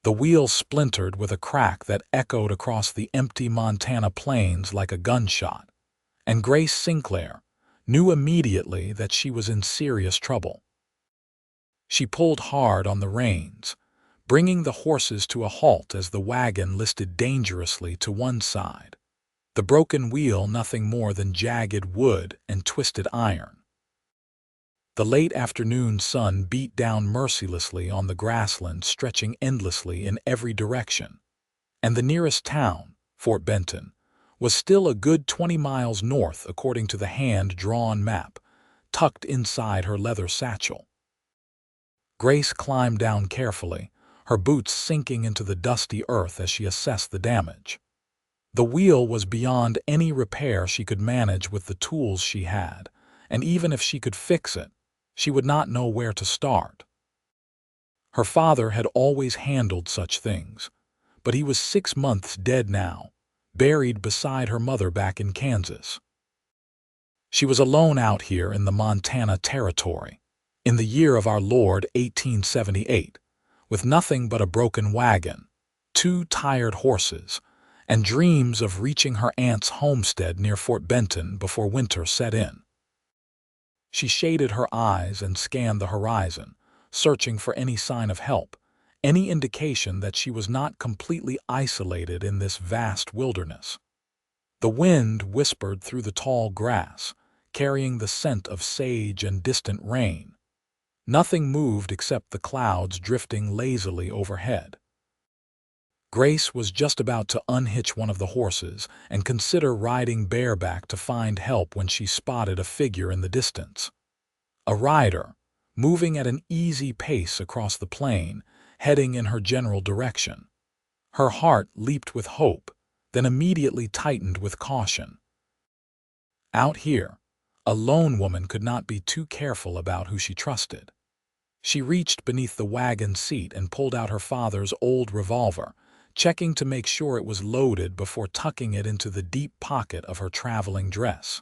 The wheel splintered with a crack that echoed across the empty Montana plains like a gunshot, and Grace Sinclair knew immediately that she was in serious trouble. She pulled hard on the reins, bringing the horses to a halt as the wagon listed dangerously to one side, the broken wheel nothing more than jagged wood and twisted iron. The late afternoon sun beat down mercilessly on the grassland stretching endlessly in every direction, and the nearest town, Fort Benton, was still a good 20 miles north according to the hand-drawn map, tucked inside her leather satchel. Grace climbed down carefully, her boots sinking into the dusty earth as she assessed the damage. The wheel was beyond any repair she could manage with the tools she had, and even if she could fix it, she would not know where to start. Her father had always handled such things, but he was 6 months dead now, buried beside her mother back in Kansas. She was alone out here in the Montana Territory, in the year of our Lord 1878, with nothing but a broken wagon, 2 tired horses, and dreams of reaching her aunt's homestead near Fort Benton before winter set in. She shaded her eyes and scanned the horizon, searching for any sign of help, any indication that she was not completely isolated in this vast wilderness. The wind whispered through the tall grass, carrying the scent of sage and distant rain. Nothing moved except the clouds drifting lazily overhead. Grace was just about to unhitch one of the horses and consider riding bareback to find help when she spotted a figure in the distance. A rider, moving at an easy pace across the plain, heading in her general direction. Her heart leaped with hope, then immediately tightened with caution. Out here, a lone woman could not be too careful about who she trusted. She reached beneath the wagon seat and pulled out her father's old revolver, checking to make sure it was loaded before tucking it into the deep pocket of her traveling dress.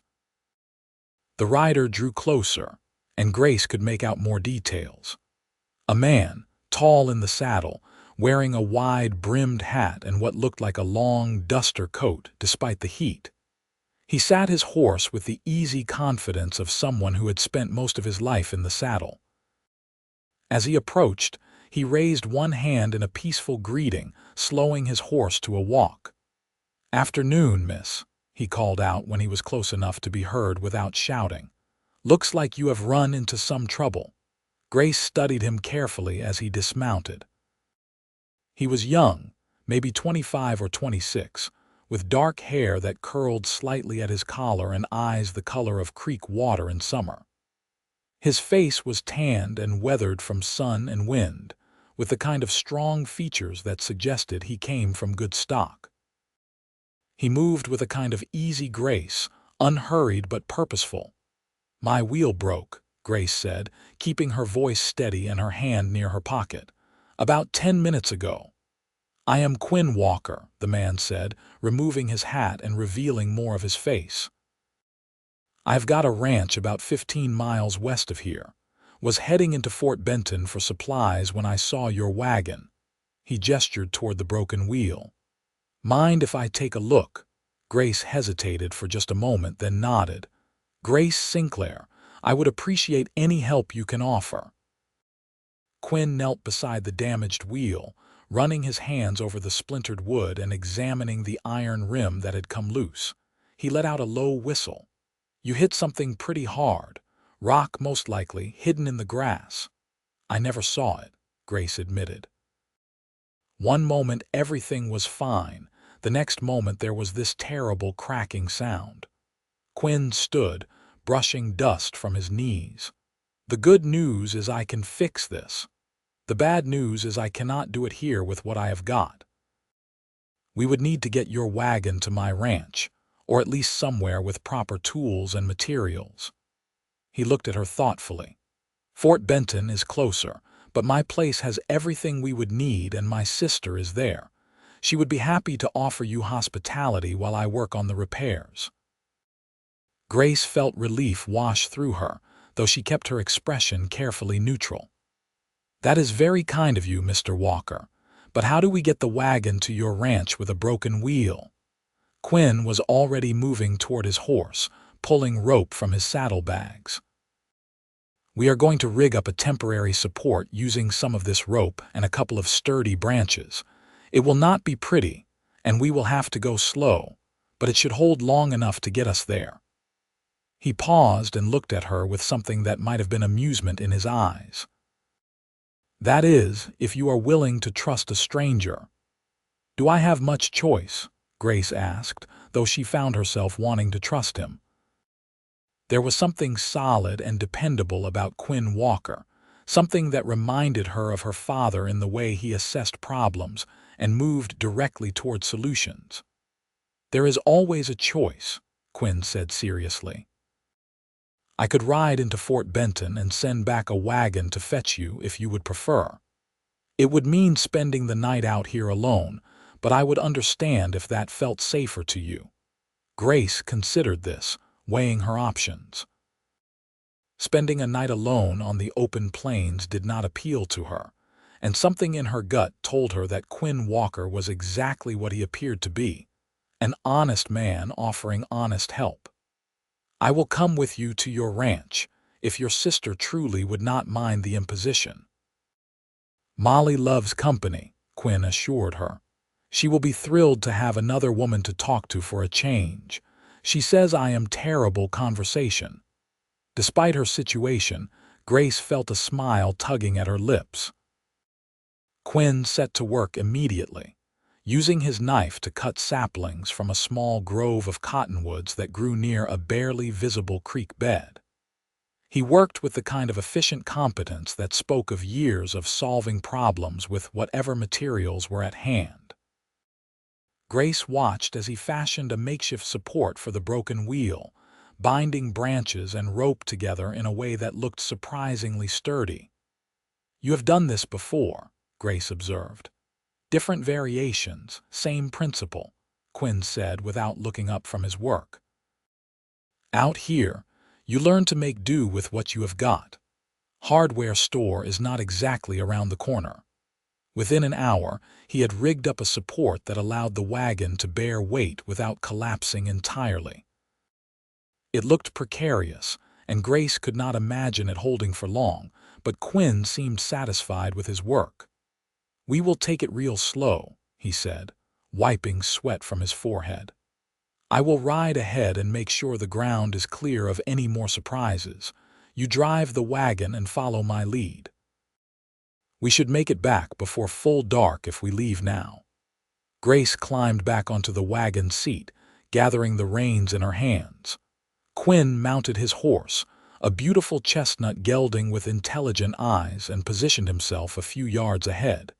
The rider drew closer, and Grace could make out more details. A man, tall in the saddle, wearing a wide-brimmed hat and what looked like a long duster coat despite the heat. He sat his horse with the easy confidence of someone who had spent most of his life in the saddle. As he approached, he raised one hand in a peaceful greeting, slowing his horse to a walk. "Afternoon, miss," he called out when he was close enough to be heard without shouting. "Looks like you have run into some trouble." Grace studied him carefully as he dismounted. He was young, maybe 25 or 26, with dark hair that curled slightly at his collar and eyes the color of creek water in summer. His face was tanned and weathered from sun and wind, with the kind of strong features that suggested he came from good stock. He moved with a kind of easy grace, unhurried but purposeful. "My wheel broke," Grace said, keeping her voice steady and her hand near her pocket. "About 10 minutes ago." "I am Quinn Walker," the man said, removing his hat and revealing more of his face. "I've got a ranch about 15 miles west of here. Was heading into Fort Benton for supplies when I saw your wagon." He gestured toward the broken wheel. "Mind if I take a look?" Grace hesitated for just a moment, then nodded. "Grace Sinclair, I would appreciate any help you can offer." Quinn knelt beside the damaged wheel, running his hands over the splintered wood and examining the iron rim that had come loose. He let out a low whistle. "You hit something pretty hard. Rock, most likely, hidden in the grass." "I never saw it," Grace admitted. One moment everything was fine. The next moment there was this terrible cracking sound. Quinn stood, brushing dust from his knees. "The good news is I can fix this. The bad news is I cannot do it here with what I have got. We would need to get your wagon to my ranch, or at least somewhere with proper tools and materials." He looked at her thoughtfully. "Fort Benton is closer, but my place has everything we would need and my sister is there. She would be happy to offer you hospitality while I work on the repairs." Grace felt relief wash through her, though she kept her expression carefully neutral. "That is very kind of you, Mr. Walker, But how do we get the wagon to your ranch with a broken wheel? Quinn was already moving toward his horse, pulling rope from his saddlebags. We are going to rig up a temporary support using some of this rope and a couple of sturdy branches. It will not be pretty, and we will have to go slow, but it should hold long enough to get us there. He paused and looked at her with something that might have been amusement in his eyes. That is, if you are willing to trust a stranger. Do I have much choice? Grace asked, though she found herself wanting to trust him. There was something solid and dependable about Quinn Walker, something that reminded her of her father in the way he assessed problems and moved directly toward solutions. There is always a choice, Quinn said seriously. I could ride into Fort Benton and send back a wagon to fetch you if you would prefer. It would mean spending the night out here alone, but I would understand if that felt safer to you. Grace considered this, weighing her options. Spending a night alone on the open plains did not appeal to her, and something in her gut told her that Quinn Walker was exactly what he appeared to be, an honest man offering honest help. I will come with you to your ranch, if your sister truly would not mind the imposition. Molly loves company, Quinn assured her. She will be thrilled to have another woman to talk to for a change. She says I am terrible conversation. Despite her situation, Grace felt a smile tugging at her lips. Quinn set to work immediately, using his knife to cut saplings from a small grove of cottonwoods that grew near a barely visible creek bed. He worked with the kind of efficient competence that spoke of years of solving problems with whatever materials were at hand. Grace watched as he fashioned a makeshift support for the broken wheel, binding branches and rope together in a way that looked surprisingly sturdy. You have done this before, Grace observed. Different variations, same principle, Quinn said without looking up from his work. Out here, you learn to make do with what you have got. Hardware store is not exactly around the corner. Within an hour, he had rigged up a support that allowed the wagon to bear weight without collapsing entirely. It looked precarious, and Grace could not imagine it holding for long, but Quinn seemed satisfied with his work. We will take it real slow, he said, wiping sweat from his forehead. I will ride ahead and make sure the ground is clear of any more surprises. You drive the wagon and follow my lead. We should make it back before full dark if we leave now. Grace climbed back onto the wagon seat, gathering the reins in her hands. Quinn mounted his horse, a beautiful chestnut gelding with intelligent eyes, and positioned himself a few yards ahead.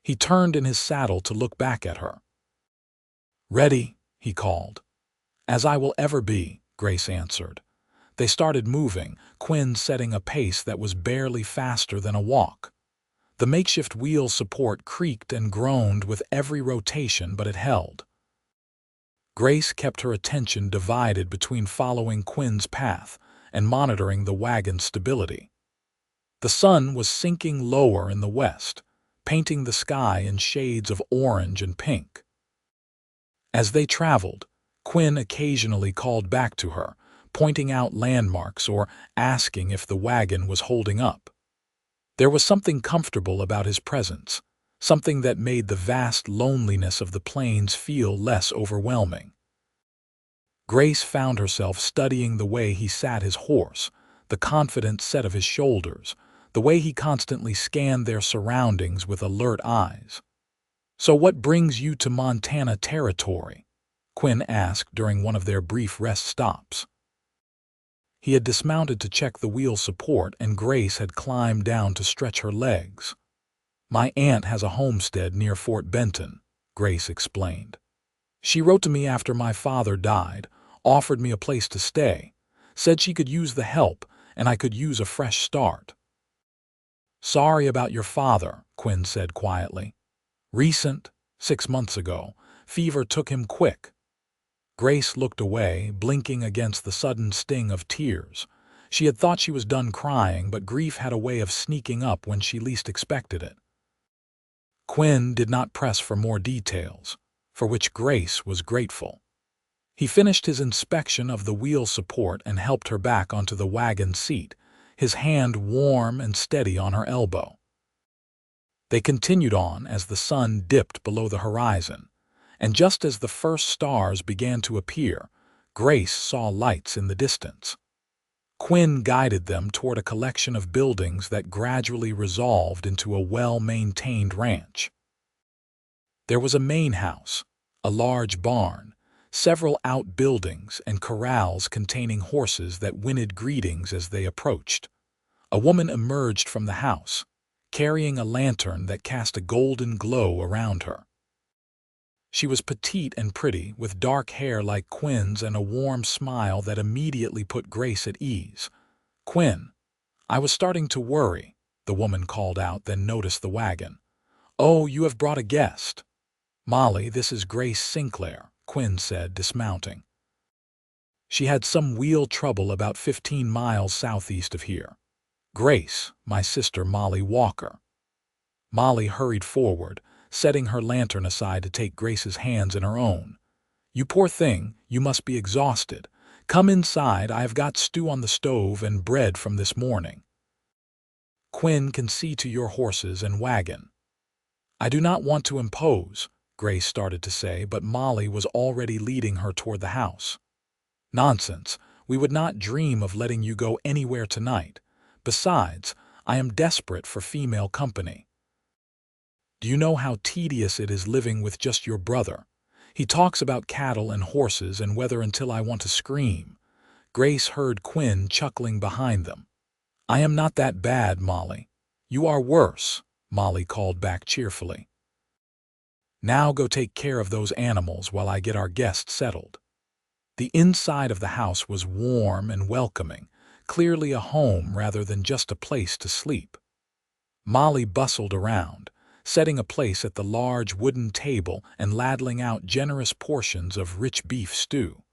He turned in his saddle to look back at her. Ready, he called. As I will ever be, Grace answered. They started moving, Quinn setting a pace that was barely faster than a walk. The makeshift wheel support creaked and groaned with every rotation, but it held. Grace kept her attention divided between following Quinn's path and monitoring the wagon's stability. The sun was sinking lower in the west, painting the sky in shades of orange and pink. As they traveled, Quinn occasionally called back to her, pointing out landmarks or asking if the wagon was holding up. There was something comfortable about his presence, something that made the vast loneliness of the plains feel less overwhelming. Grace found herself studying the way he sat his horse, the confident set of his shoulders, the way he constantly scanned their surroundings with alert eyes. So what brings you to Montana Territory? Quinn asked during one of their brief rest stops. He had dismounted to check the wheel support, and Grace had climbed down to stretch her legs. My aunt has a homestead near Fort Benton, Grace explained. She wrote to me after my father died, offered me a place to stay, said she could use the help and I could use a fresh start. Sorry about your father, Quinn said quietly. Recent, 6 months ago, fever took him quick. Grace looked away, blinking against the sudden sting of tears. She had thought she was done crying, but grief had a way of sneaking up when she least expected it. Quinn did not press for more details, for which Grace was grateful. He finished his inspection of the wheel support and helped her back onto the wagon seat, his hand warm and steady on her elbow. They continued on as the sun dipped below the horizon, and just as the first stars began to appear, Grace saw lights in the distance. Quinn guided them toward a collection of buildings that gradually resolved into a well-maintained ranch. There was a main house, a large barn, several outbuildings and corrals containing horses that whinnied greetings as they approached. A woman emerged from the house, carrying a lantern that cast a golden glow around her. She was petite and pretty, with dark hair like Quinn's and a warm smile that immediately put Grace at ease. "Quinn, I was starting to worry," the woman called out, then noticed the wagon. "Oh, you have brought a guest." "Molly, this is Grace Sinclair," Quinn said, dismounting. "She had some wheel trouble about 15 miles southeast of here. Grace, my sister Molly Walker." Molly hurried forward, setting her lantern aside to take Grace's hands in her own. "You poor thing, you must be exhausted. Come inside, I have got stew on the stove and bread from this morning. Quinn can see to your horses and wagon." "I do not want to impose," Grace started to say, but Molly was already leading her toward the house. "Nonsense, we would not dream of letting you go anywhere tonight. Besides, I am desperate for female company. Do you know how tedious it is living with just your brother? He talks about cattle and horses and weather until I want to scream." Grace heard Quinn chuckling behind them. "I am not that bad, Molly." "You are worse," Molly called back cheerfully. "Now go take care of those animals while I get our guest settled." The inside of the house was warm and welcoming, clearly a home rather than just a place to sleep. Molly bustled around, setting a place at the large wooden table and ladling out generous portions of rich beef stew.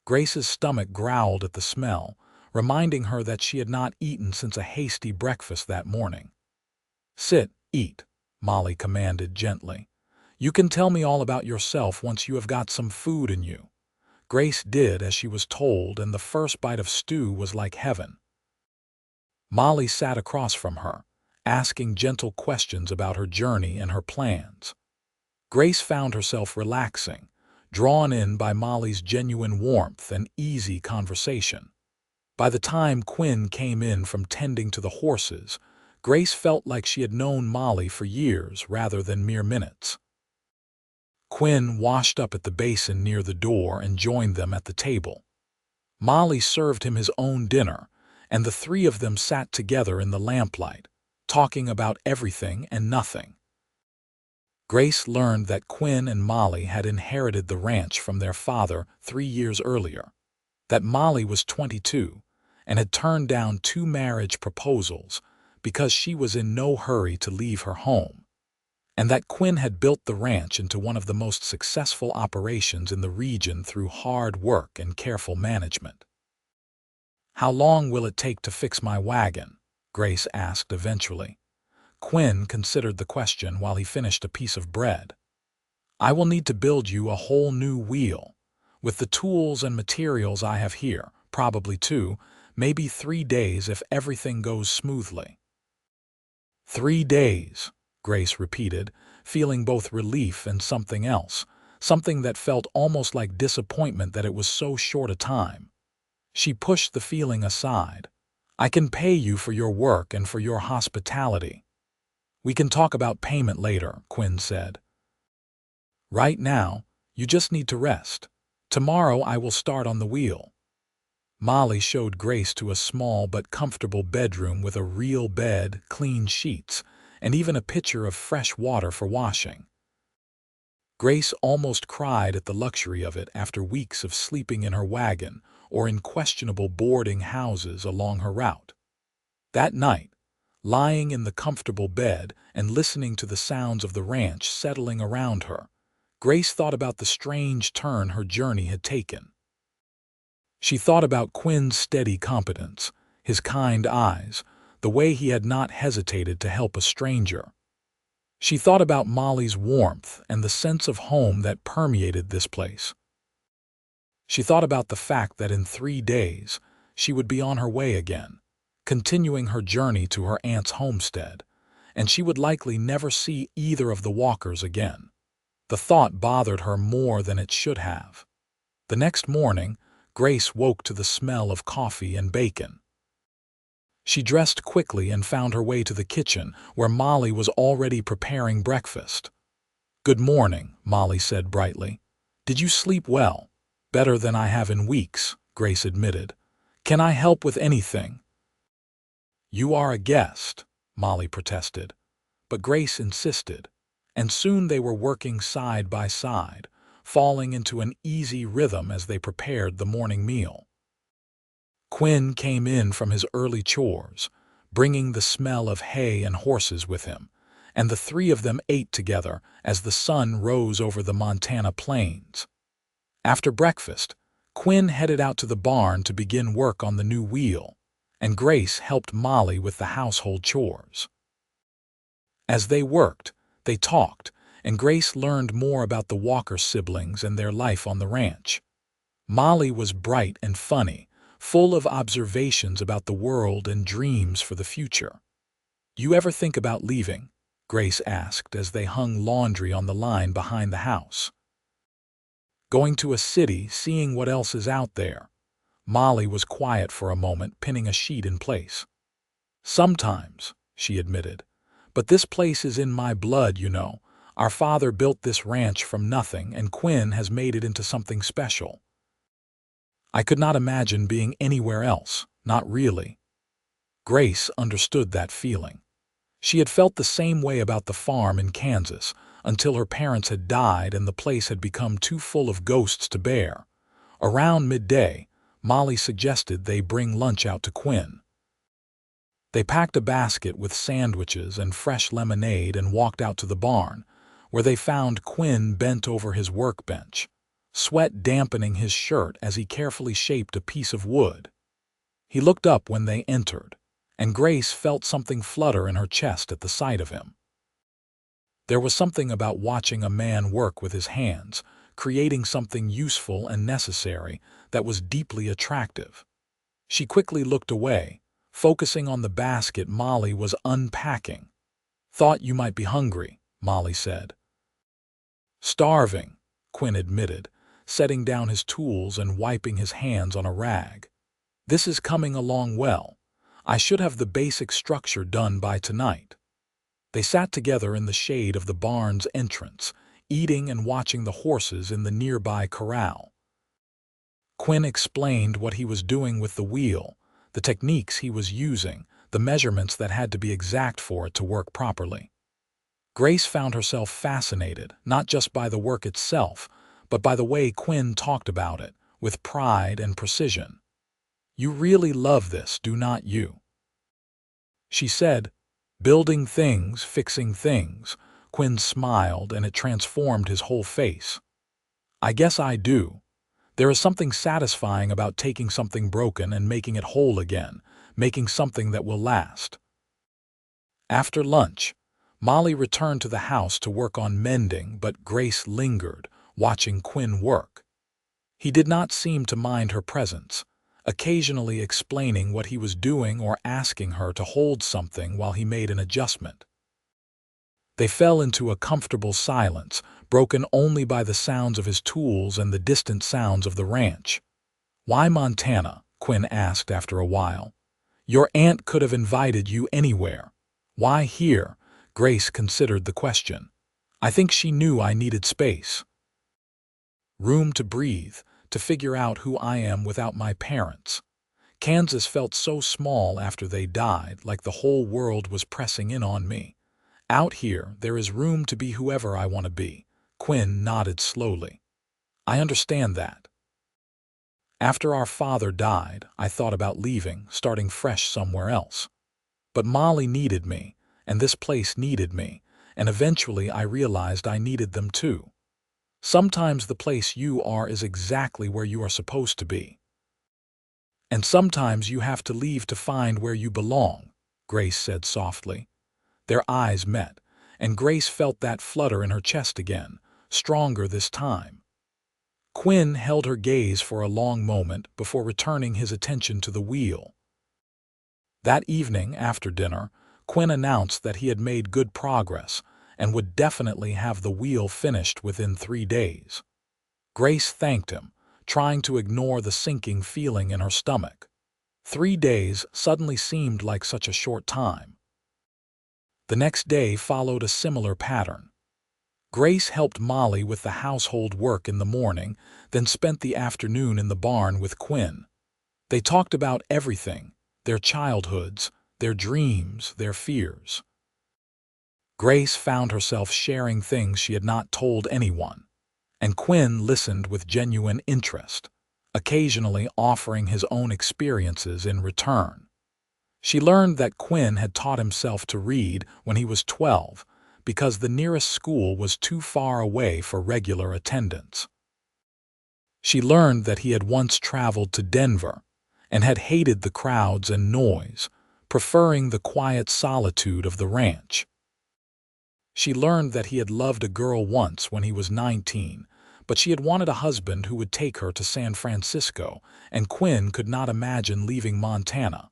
Grace's stomach growled at the smell, reminding her that she had not eaten since a hasty breakfast that morning. "Sit, eat," Molly commanded gently. "You can tell me all about yourself once you have got some food in you." Grace did as she was told, and the first bite of stew was like heaven. Molly sat across from her, asking gentle questions about her journey and her plans. Grace found herself relaxing, drawn in by Molly's genuine warmth and easy conversation. By the time Quinn came in from tending to the horses, Grace felt like she had known Molly for years rather than mere minutes. Quinn washed up at the basin near the door and joined them at the table. Molly served him his own dinner, and the three of them sat together in the lamplight, talking about everything and nothing. Grace learned that Quinn and Molly had inherited the ranch from their father 3 years earlier, that Molly was 22 and had turned down 2 marriage proposals because she was in no hurry to leave her home, and that Quinn had built the ranch into one of the most successful operations in the region through hard work and careful management. "How long will it take to fix my wagon?" Grace asked eventually. Quinn considered the question while he finished a piece of bread. "I will need to build you a whole new wheel. With the tools and materials I have here, probably 2, maybe 3 days if everything goes smoothly." "3 days," Grace repeated, feeling both relief and something else, something that felt almost like disappointment that it was so short a time. She pushed the feeling aside. "I can pay you for your work and for your hospitality." "We can talk about payment later," Quinn said. "Right now, you just need to rest. Tomorrow I will start on the wheel." Molly showed Grace to a small but comfortable bedroom with a real bed, clean sheets, and even a pitcher of fresh water for washing. Grace almost cried at the luxury of it after weeks of sleeping in her wagon or in questionable boarding houses along her route. That night, lying in the comfortable bed and listening to the sounds of the ranch settling around her, Grace thought about the strange turn her journey had taken. She thought about Quinn's steady competence, his kind eyes, the way he had not hesitated to help a stranger. She thought about Molly's warmth and the sense of home that permeated this place. She thought about the fact that in 3 days she would be on her way again, continuing her journey to her aunt's homestead, and she would likely never see either of the Walkers again. The thought bothered her more than it should have. The next morning, Grace woke to the smell of coffee and bacon. She dressed quickly and found her way to the kitchen, where Molly was already preparing breakfast. "Good morning," Molly said brightly. "Did you sleep well?" "Better than I have in weeks," Grace admitted. "Can I help with anything?" "You are a guest," Molly protested. But Grace insisted, and soon they were working side by side, falling into an easy rhythm as they prepared the morning meal. Quinn came in from his early chores, bringing the smell of hay and horses with him, and the three of them ate together as the sun rose over the Montana plains. After breakfast, Quinn headed out to the barn to begin work on the new wheel, and Grace helped Molly with the household chores. As they worked, they talked, and Grace learned more about the Walker siblings and their life on the ranch. Molly was bright and funny, full of observations about the world and dreams for the future. "You ever think about leaving?" Grace asked as they hung laundry on the line behind the house. "Going to a city, seeing what else is out there." Molly was quiet for a moment, pinning a sheet in place. "Sometimes," she admitted. "But this place is in my blood, you know. Our father built this ranch from nothing, and Quinn has made it into something special. I could not imagine being anywhere else, not really." Grace understood that feeling. She had felt the same way about the farm in Kansas, until her parents had died and the place had become too full of ghosts to bear. Around midday, Molly suggested they bring lunch out to Quinn. They packed a basket with sandwiches and fresh lemonade and walked out to the barn, where they found Quinn bent over his workbench, sweat dampening his shirt as he carefully shaped a piece of wood. He looked up when they entered, and Grace felt something flutter in her chest at the sight of him. There was something about watching a man work with his hands, creating something useful and necessary, that was deeply attractive. She quickly looked away, focusing on the basket Molly was unpacking. "Thought you might be hungry," Molly said. "Starving," Quinn admitted, setting down his tools and wiping his hands on a rag. "This is coming along well. I should have the basic structure done by tonight." They sat together in the shade of the barn's entrance, eating and watching the horses in the nearby corral. Quinn explained what he was doing with the wheel, the techniques he was using, the measurements that had to be exact for it to work properly. Grace found herself fascinated, not just by the work itself, but by the way Quinn talked about it, with pride and precision. "You really love this, do not you?" she said. "Building things, fixing things." Quinn smiled, and it transformed his whole face. "I guess I do. There is something satisfying about taking something broken and making it whole again, making something that will last." After lunch, Molly returned to the house to work on mending, but Grace lingered, watching Quinn work. He did not seem to mind her presence, occasionally explaining what he was doing or asking her to hold something while he made an adjustment. They fell into a comfortable silence, broken only by the sounds of his tools and the distant sounds of the ranch. "Why Montana?" Quinn asked after a while. "Your aunt could have invited you anywhere. Why here?" Grace considered the question. "I think she knew I needed space. Room to breathe, to figure out who I am without my parents. Kansas felt so small after they died, like the whole world was pressing in on me. Out here, there is room to be whoever I want to be." Quinn nodded slowly. "I understand that. After our father died, I thought about leaving, starting fresh somewhere else. But Molly needed me, and this place needed me, and eventually I realized I needed them too. Sometimes the place you are is exactly where you are supposed to be. And sometimes you have to leave to find where you belong," Grace said softly. Their eyes met, and Grace felt that flutter in her chest again, stronger this time. Quinn held her gaze for a long moment before returning his attention to the wheel. That evening, after dinner, Quinn announced that he had made good progress and would definitely have the wheel finished within 3 days. Grace thanked him, trying to ignore the sinking feeling in her stomach. 3 days suddenly seemed like such a short time. The next day followed a similar pattern. Grace helped Molly with the household work in the morning, then spent the afternoon in the barn with Quinn. They talked about everything, their childhoods, their dreams, their fears. Grace found herself sharing things she had not told anyone, and Quinn listened with genuine interest, occasionally offering his own experiences in return. She learned that Quinn had taught himself to read when he was 12 because the nearest school was too far away for regular attendance. She learned that he had once traveled to Denver and had hated the crowds and noise, preferring the quiet solitude of the ranch. She learned that he had loved a girl once when he was 19, but she had wanted a husband who would take her to San Francisco, and Quinn could not imagine leaving Montana.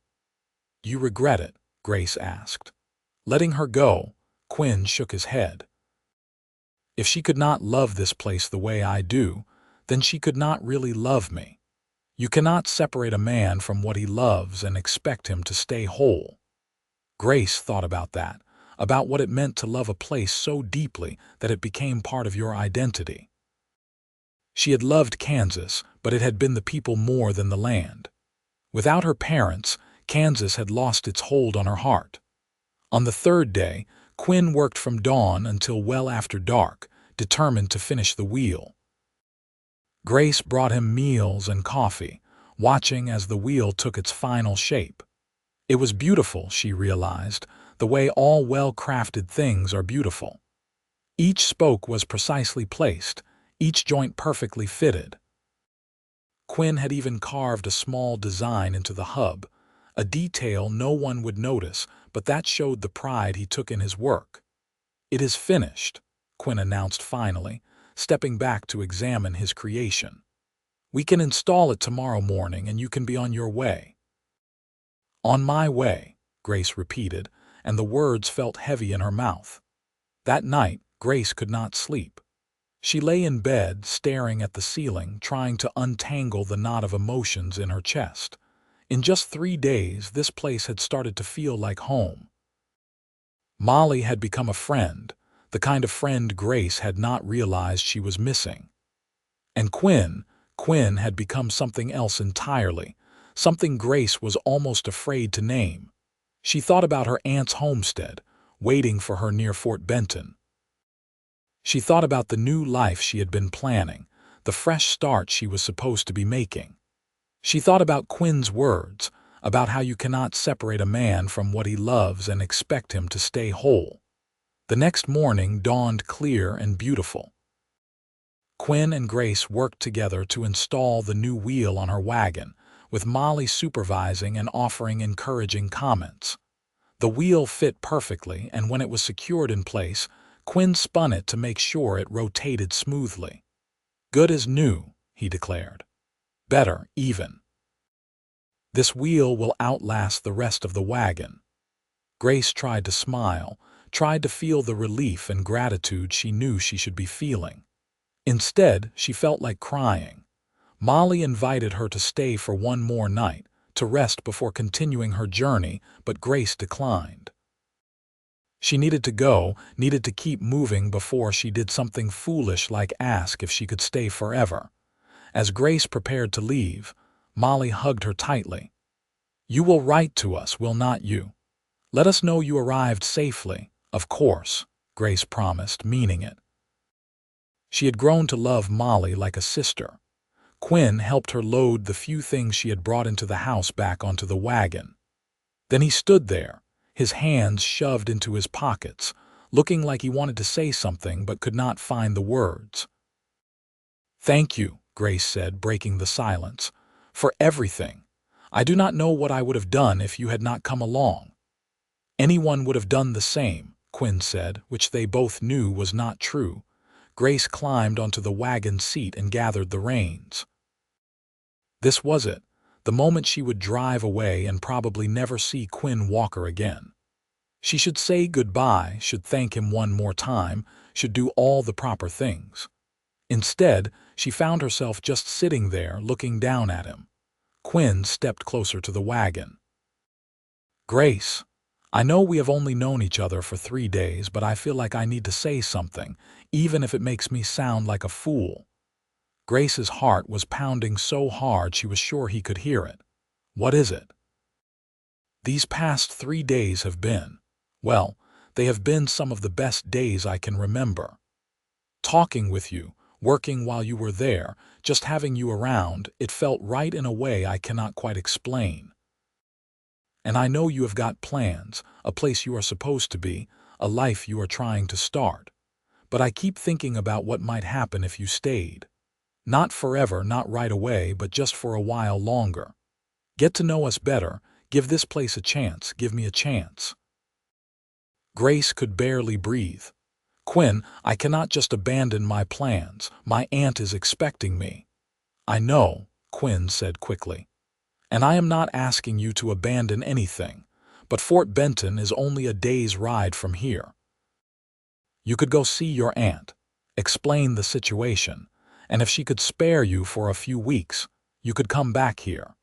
"You regret it?" Grace asked. Letting her go, Quinn shook his head. "If she could not love this place the way I do, then she could not really love me. You cannot separate a man from what he loves and expect him to stay whole." Grace thought about that, about what it meant to love a place so deeply that it became part of your identity. She had loved Kansas, but it had been the people more than the land. Without her parents, Kansas had lost its hold on her heart. On the 3rd day, Quinn worked from dawn until well after dark, determined to finish the wheel. Grace brought him meals and coffee, watching as the wheel took its final shape. It was beautiful, she realized, the way all well-crafted things are beautiful. Each spoke was precisely placed, each joint perfectly fitted. Quinn had even carved a small design into the hub, a detail no one would notice, but that showed the pride he took in his work. "It is finished," Quinn announced finally, stepping back to examine his creation. "We can install it tomorrow morning and you can be on your way." "On my way," Grace repeated, and the words felt heavy in her mouth. That night, Grace could not sleep. She lay in bed, staring at the ceiling, trying to untangle the knot of emotions in her chest. In just 3 days, this place had started to feel like home. Molly had become a friend, the kind of friend Grace had not realized she was missing. And Quinn had become something else entirely, something Grace was almost afraid to name. She thought about her aunt's homestead, waiting for her near Fort Benton. She thought about the new life she had been planning, the fresh start she was supposed to be making. She thought about Quinn's words, about how you cannot separate a man from what he loves and expect him to stay whole. The next morning dawned clear and beautiful. Quinn and Grace worked together to install the new wheel on her wagon, with Molly supervising and offering encouraging comments. The wheel fit perfectly, and when it was secured in place, Quinn spun it to make sure it rotated smoothly. "Good as new," he declared. "Better, even. This wheel will outlast the rest of the wagon." Grace tried to smile, tried to feel the relief and gratitude she knew she should be feeling. Instead, she felt like crying. Molly invited her to stay for one more night, to rest before continuing her journey, but Grace declined. She needed to go, needed to keep moving before she did something foolish like ask if she could stay forever. As Grace prepared to leave, Molly hugged her tightly. "You will write to us, will not you? Let us know you arrived safely." "Of course," Grace promised, meaning it. She had grown to love Molly like a sister. Quinn helped her load the few things she had brought into the house back onto the wagon. Then he stood there, his hands shoved into his pockets, looking like he wanted to say something but could not find the words. "Thank you," Grace said, breaking the silence, "for everything. I do not know what I would have done if you had not come along." "Anyone would have done the same," Quinn said, which they both knew was not true. Grace climbed onto the wagon seat and gathered the reins. This was it, the moment she would drive away and probably never see Quinn Walker again. She should say goodbye, should thank him one more time, should do all the proper things. Instead, she found herself just sitting there looking down at him. Quinn stepped closer to the wagon. "Grace, I know we have only known each other for 3 days, but I feel like I need to say something, even if it makes me sound like a fool." Grace's heart was pounding so hard she was sure he could hear it. "What is it?" "These past 3 days have been, well, they have been some of the best days I can remember. Talking with you, working while you were there, just having you around, it felt right in a way I cannot quite explain. And I know you have got plans, a place you are supposed to be, a life you are trying to start. But I keep thinking about what might happen if you stayed. Not forever, not right away, but just for a while longer. Get to know us better, give this place a chance, give me a chance." Grace could barely breathe. "Quinn, I cannot just abandon my plans. My aunt is expecting me." "I know," Quinn said quickly. "And I am not asking you to abandon anything, but Fort Benton is only a day's ride from here. You could go see your aunt, explain the situation, and if she could spare you for a few weeks, you could come back here.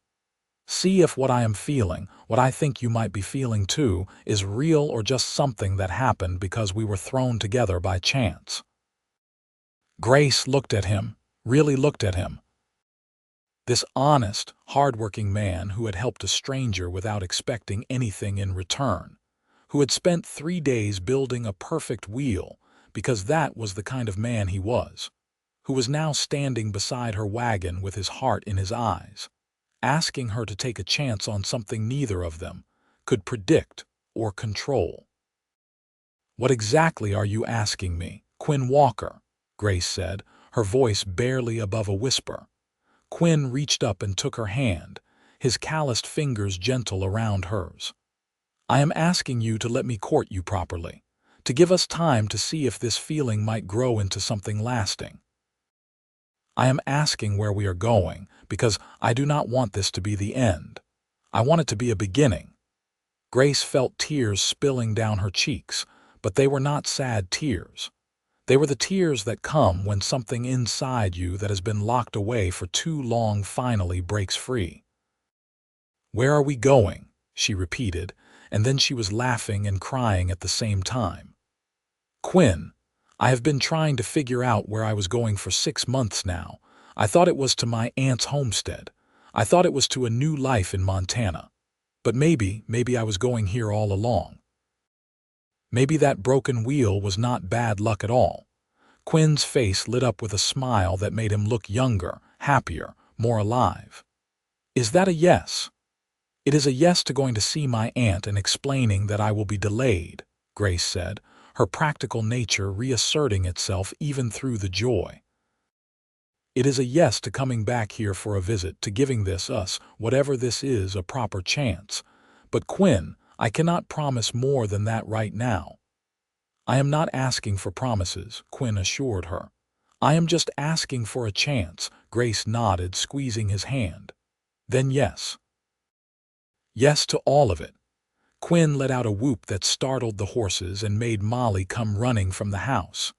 See if what I am feeling, what I think you might be feeling too, is real or just something that happened because we were thrown together by chance." Grace looked at him, really looked at him. This honest, hard-working man who had helped a stranger without expecting anything in return, who had spent 3 days building a perfect wheel because that was the kind of man he was, who was now standing beside her wagon with his heart in his eyes, asking her to take a chance on something neither of them could predict or control. "What exactly are you asking me, Quinn Walker?" Grace said, her voice barely above a whisper. Quinn reached up and took her hand, his calloused fingers gentle around hers. "I am asking you to let me court you properly, to give us time to see if this feeling might grow into something lasting. I am asking where we are going, because I do not want this to be the end. I want it to be a beginning." Grace felt tears spilling down her cheeks, but they were not sad tears. They were the tears that come when something inside you that has been locked away for too long finally breaks free. "Where are we going?" she repeated, and then she was laughing and crying at the same time. "Quinn, I have been trying to figure out where I was going for 6 months now. I thought it was to my aunt's homestead. I thought it was to a new life in Montana. But maybe I was going here all along. Maybe that broken wheel was not bad luck at all." Quinn's face lit up with a smile that made him look younger, happier, more alive. "Is that a yes?" "It is a yes to going to see my aunt and explaining that I will be delayed," Grace said, her practical nature reasserting itself even through the joy. "It is a yes to coming back here for a visit, to giving us, whatever this is, a proper chance. But Quinn, I cannot promise more than that right now." "I am not asking for promises," Quinn assured her. "I am just asking for a chance," Grace nodded, squeezing his hand. "Then yes." "Yes to all of it." Quinn let out a whoop that startled the horses and made Molly come running from the house.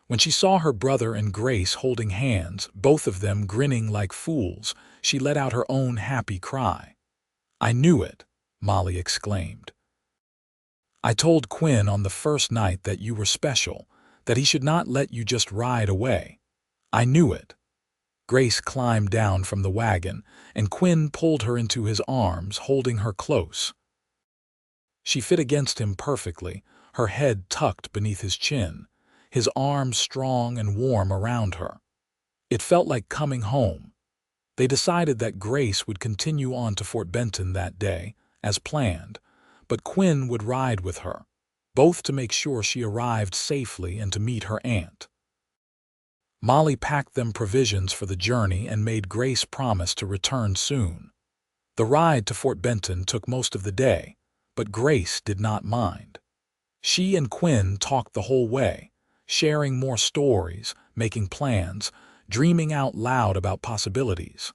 When she saw her brother and Grace holding hands, both of them grinning like fools, she let out her own happy cry. "I knew it," Molly exclaimed. "I told Quinn on the first night that you were special, that he should not let you just ride away. I knew it." Grace climbed down from the wagon, and Quinn pulled her into his arms, holding her close. She fit against him perfectly, her head tucked beneath his chin, his arms strong and warm around her. It felt like coming home. They decided that Grace would continue on to Fort Benton that day, as planned, but Quinn would ride with her, both to make sure she arrived safely and to meet her aunt. Molly packed them provisions for the journey and made Grace promise to return soon. The ride to Fort Benton took most of the day, but Grace did not mind. She and Quinn talked the whole way, sharing more stories, making plans, dreaming out loud about possibilities.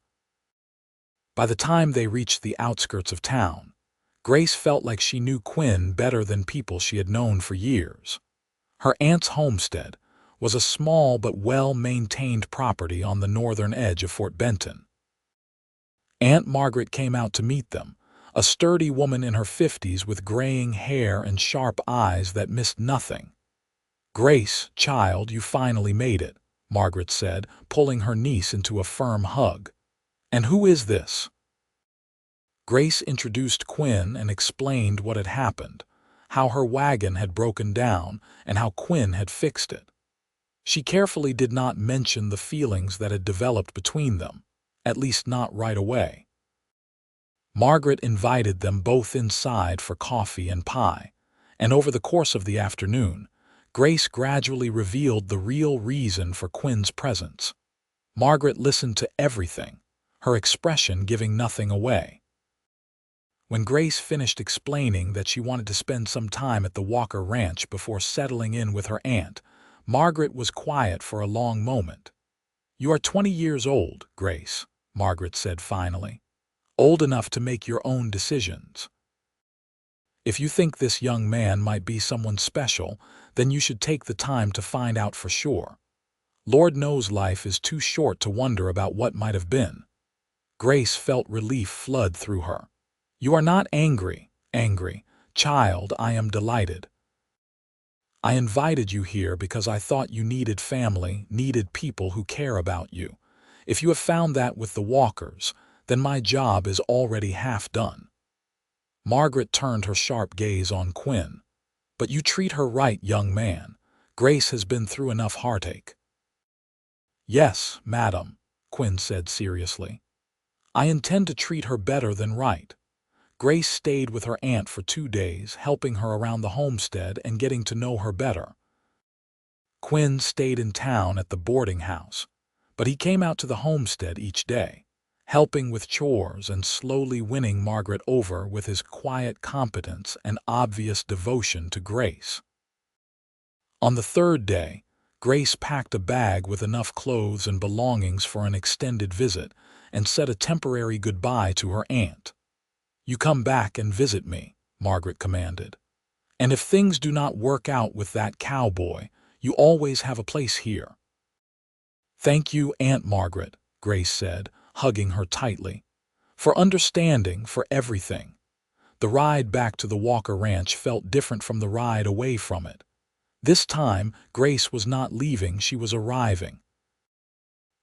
By the time they reached the outskirts of town, Grace felt like she knew Quinn better than people she had known for years. Her aunt's homestead was a small but well-maintained property on the northern edge of Fort Benton. Aunt Margaret came out to meet them, a sturdy woman in her 50s with graying hair and sharp eyes that missed nothing. "Grace, child, you finally made it," Margaret said, pulling her niece into a firm hug. "And who is this?" Grace introduced Quinn and explained what had happened, how her wagon had broken down and how Quinn had fixed it. She carefully did not mention the feelings that had developed between them, at least not right away. Margaret invited them both inside for coffee and pie, and over the course of the afternoon, Grace gradually revealed the real reason for Quinn's presence. Margaret listened to everything, her expression giving nothing away. When Grace finished explaining that she wanted to spend some time at the Walker Ranch before settling in with her aunt, Margaret was quiet for a long moment. "You are 20 years old, Grace," Margaret said finally. "Old enough to make your own decisions. If you think this young man might be someone special, then you should take the time to find out for sure. Lord knows life is too short to wonder about what might have been." Grace felt relief flood through her. "You are not angry, child, I am delighted. I invited you here because I thought you needed family, needed people who care about you. If you have found that with the Walkers, then my job is already half done." Margaret turned her sharp gaze on Quinn. "But you treat her right, young man. Grace has been through enough heartache." "Yes, madam," Quinn said seriously. "I intend to treat her better than right." Grace stayed with her aunt for 2 days, helping her around the homestead and getting to know her better. Quinn stayed in town at the boarding house, but he came out to the homestead each day, helping with chores and slowly winning Margaret over with his quiet competence and obvious devotion to Grace. On the 3rd day, Grace packed a bag with enough clothes and belongings for an extended visit and said a temporary goodbye to her aunt. "You come back and visit me," Margaret commanded. "And if things do not work out with that cowboy, you always have a place here." "Thank you, Aunt Margaret," Grace said, hugging her tightly, "for understanding, for everything." The ride back to the Walker Ranch felt different from the ride away from it. This time, Grace was not leaving, she was arriving.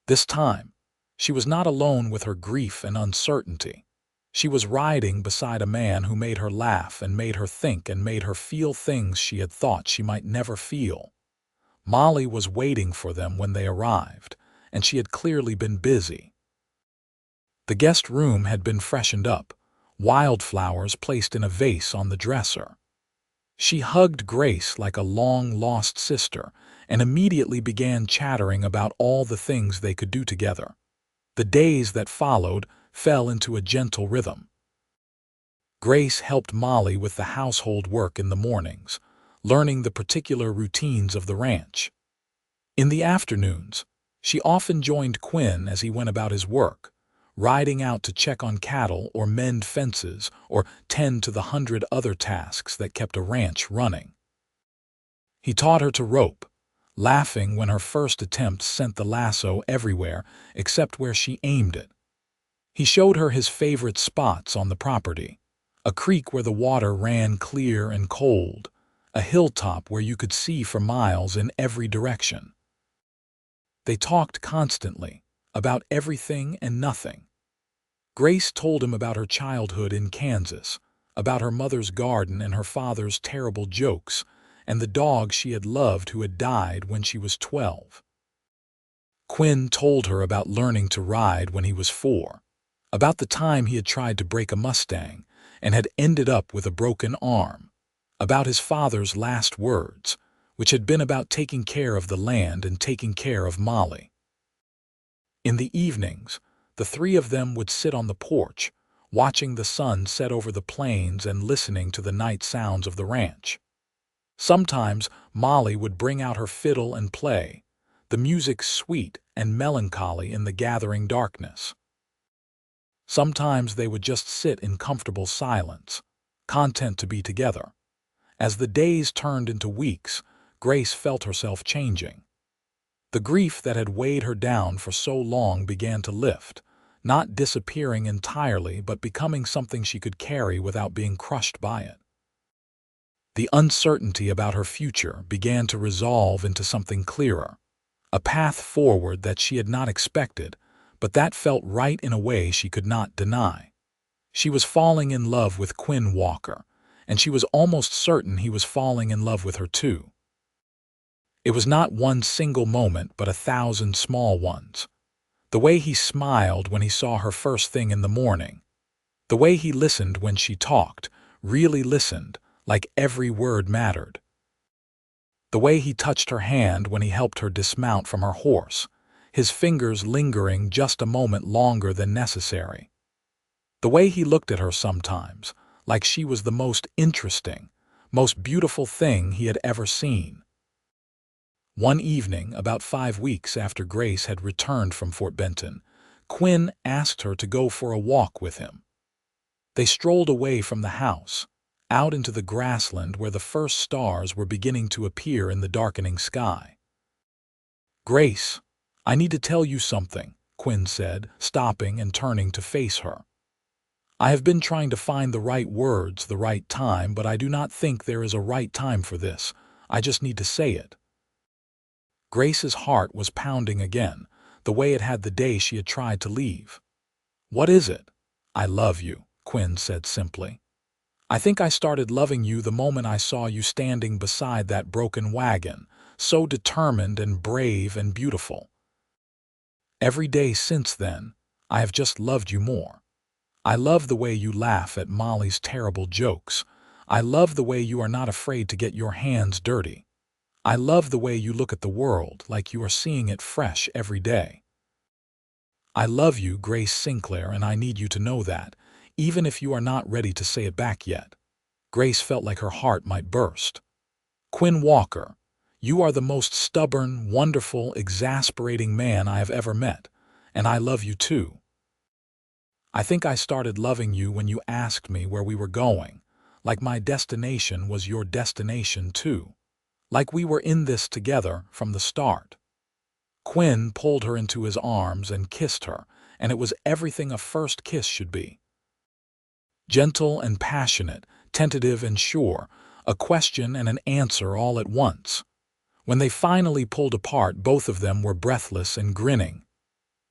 This time, she was not alone with her grief and uncertainty. She was riding beside a man who made her laugh and made her think and made her feel things she had thought she might never feel. Molly was waiting for them when they arrived, and she had clearly been busy. The guest room had been freshened up, wildflowers placed in a vase on the dresser. She hugged Grace like a long-lost sister and immediately began chattering about all the things they could do together. The days that followed fell into a gentle rhythm. Grace helped Molly with the household work in the mornings, learning the particular routines of the ranch. In the afternoons, she often joined Quinn as he went about his work, riding out to check on cattle or mend fences or tend to the 100 other tasks that kept a ranch running. He taught her to rope, laughing when her first attempt sent the lasso everywhere except where she aimed it. He showed her his favorite spots on the property, a creek where the water ran clear and cold, a hilltop where you could see for miles in every direction. They talked constantly, about everything and nothing. Grace told him about her childhood in Kansas, about her mother's garden and her father's terrible jokes, and the dog she had loved who had died when she was 12. Quinn told her about learning to ride when he was 4, about the time he had tried to break a Mustang and had ended up with a broken arm, about his father's last words, which had been about taking care of the land and taking care of Molly. In the evenings, the 3 of them would sit on the porch, watching the sun set over the plains and listening to the night sounds of the ranch. Sometimes Molly would bring out her fiddle and play, the music sweet and melancholy in the gathering darkness. Sometimes they would just sit in comfortable silence, content to be together. As the days turned into weeks, Grace felt herself changing. The grief that had weighed her down for so long began to lift, not disappearing entirely but becoming something she could carry without being crushed by it. The uncertainty about her future began to resolve into something clearer, a path forward that she had not expected, but that felt right in a way she could not deny. She was falling in love with Quinn Walker, and she was almost certain he was falling in love with her too. It was not one single moment, but 1,000 small ones. The way he smiled when he saw her first thing in the morning. The way he listened when she talked, really listened, like every word mattered. The way he touched her hand when he helped her dismount from her horse, his fingers lingering just a moment longer than necessary. The way he looked at her sometimes, like she was the most interesting, most beautiful thing he had ever seen. One evening, about 5 weeks after Grace had returned from Fort Benton, Quinn asked her to go for a walk with him. They strolled away from the house, out into the grassland where the first stars were beginning to appear in the darkening sky. "Grace, I need to tell you something," Quinn said, stopping and turning to face her. "I have been trying to find the right words, the right time, but I do not think there is a right time for this. I just need to say it." Grace's heart was pounding again, the way it had the day she had tried to leave. "What is it?" "I love you," Quinn said simply. "I think I started loving you the moment I saw you standing beside that broken wagon, so determined and brave and beautiful. Every day since then, I have just loved you more. I love the way you laugh at Molly's terrible jokes. I love the way you are not afraid to get your hands dirty. I love the way you look at the world like you are seeing it fresh every day. I love you, Grace Sinclair, and I need you to know that, even if you are not ready to say it back yet." Grace felt like her heart might burst. "Quinn Walker, you are the most stubborn, wonderful, exasperating man I have ever met, and I love you too. I think I started loving you when you asked me where we were going, like my destination was your destination too. Like we were in this together from the start." Quinn pulled her into his arms and kissed her, and it was everything a first kiss should be. Gentle and passionate, tentative and sure, a question and an answer all at once. When they finally pulled apart, both of them were breathless and grinning.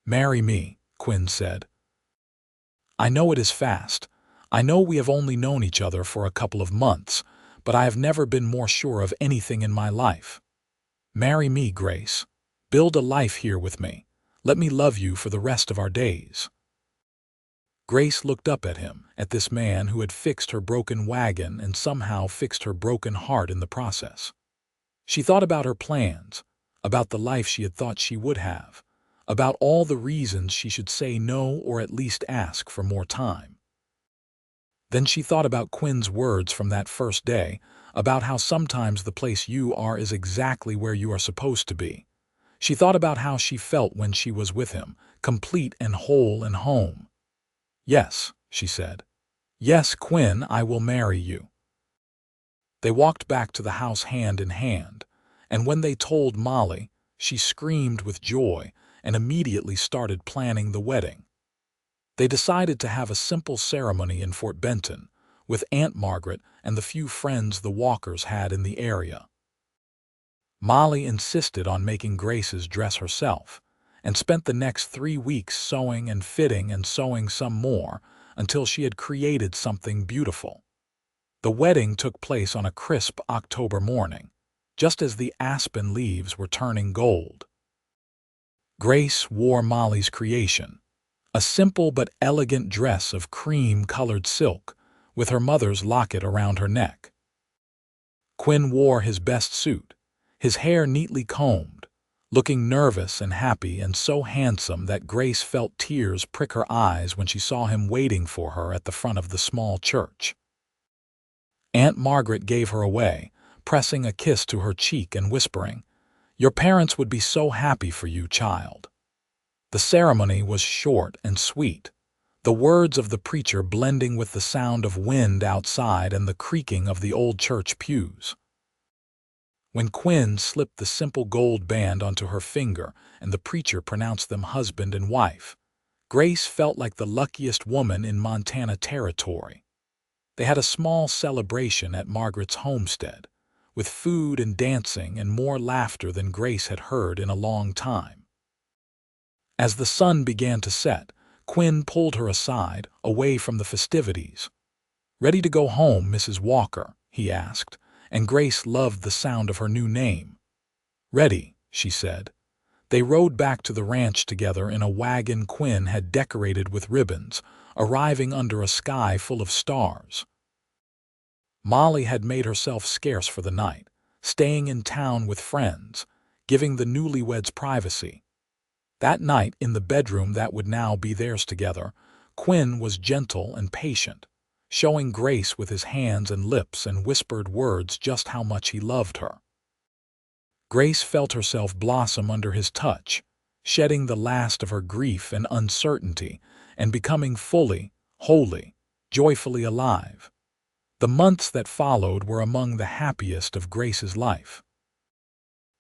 "Marry me," Quinn said. "I know it is fast. I know we have only known each other for a couple of months, but I have never been more sure of anything in my life. Marry me, Grace. Build a life here with me. Let me love you for the rest of our days." Grace looked up at him, at this man who had fixed her broken wagon and somehow fixed her broken heart in the process. She thought about her plans, about the life she had thought she would have, about all the reasons she should say no or at least ask for more time. Then she thought about Quinn's words from that first day, about how sometimes the place you are is exactly where you are supposed to be. She thought about how she felt when she was with him, complete and whole and home. "Yes," she said. "Yes, Quinn, I will marry you." They walked back to the house hand in hand, and when they told Molly, she screamed with joy and immediately started planning the wedding. They decided to have a simple ceremony in Fort Benton, with Aunt Margaret and the few friends the Walkers had in the area. Molly insisted on making Grace's dress herself, and spent the next 3 weeks sewing and fitting and sewing some more until she had created something beautiful. The wedding took place on a crisp October morning, just as the aspen leaves were turning gold. Grace wore Molly's creation, a simple but elegant dress of cream-colored silk, with her mother's locket around her neck. Quinn wore his best suit, his hair neatly combed, looking nervous and happy and so handsome that Grace felt tears prick her eyes when she saw him waiting for her at the front of the small church. Aunt Margaret gave her away, pressing a kiss to her cheek and whispering, "Your parents would be so happy for you, child." The ceremony was short and sweet, the words of the preacher blending with the sound of wind outside and the creaking of the old church pews. When Quinn slipped the simple gold band onto her finger and the preacher pronounced them husband and wife, Grace felt like the luckiest woman in Montana territory. They had a small celebration at Margaret's homestead, with food and dancing and more laughter than Grace had heard in a long time. As the sun began to set, Quinn pulled her aside, away from the festivities. "Ready to go home, Mrs. Walker?" he asked, and Grace loved the sound of her new name. "Ready," she said. They rode back to the ranch together in a wagon Quinn had decorated with ribbons, arriving under a sky full of stars. Molly had made herself scarce for the night, staying in town with friends, giving the newlyweds privacy. That night, in the bedroom that would now be theirs together, Quinn was gentle and patient, showing Grace with his hands and lips and whispered words just how much he loved her. Grace felt herself blossom under his touch, shedding the last of her grief and uncertainty and becoming fully, wholly, joyfully alive. The months that followed were among the happiest of Grace's life.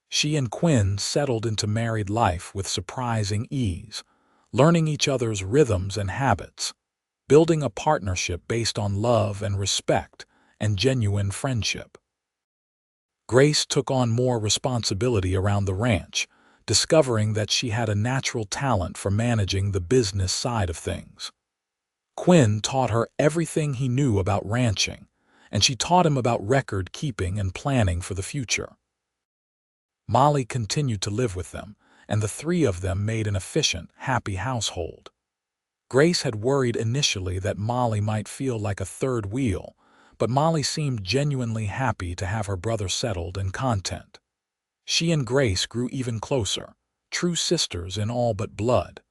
She and Quinn settled into married life with surprising ease, learning each other's rhythms and habits, building a partnership based on love and respect and genuine friendship. Grace took on more responsibility around the ranch, discovering that she had a natural talent for managing the business side of things. Quinn taught her everything he knew about ranching, and she taught him about record keeping and planning for the future. Molly continued to live with them, and the three of them made an efficient, happy household. Grace had worried initially that Molly might feel like a third wheel, but Molly seemed genuinely happy to have her brother settled and content. She and Grace grew even closer, true sisters in all but blood.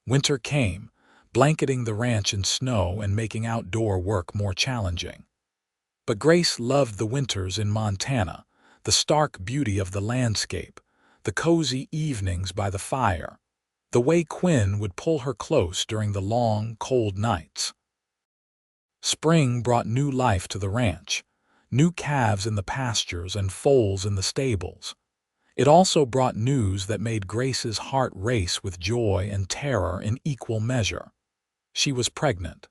Winter came, blanketing the ranch in snow and making outdoor work more challenging. But Grace loved the winters in Montana, the stark beauty of the landscape, the cozy evenings by the fire, the way Quinn would pull her close during the long, cold nights. Spring brought new life to the ranch, new calves in the pastures and foals in the stables. It also brought news that made Grace's heart race with joy and terror in equal measure. She was pregnant.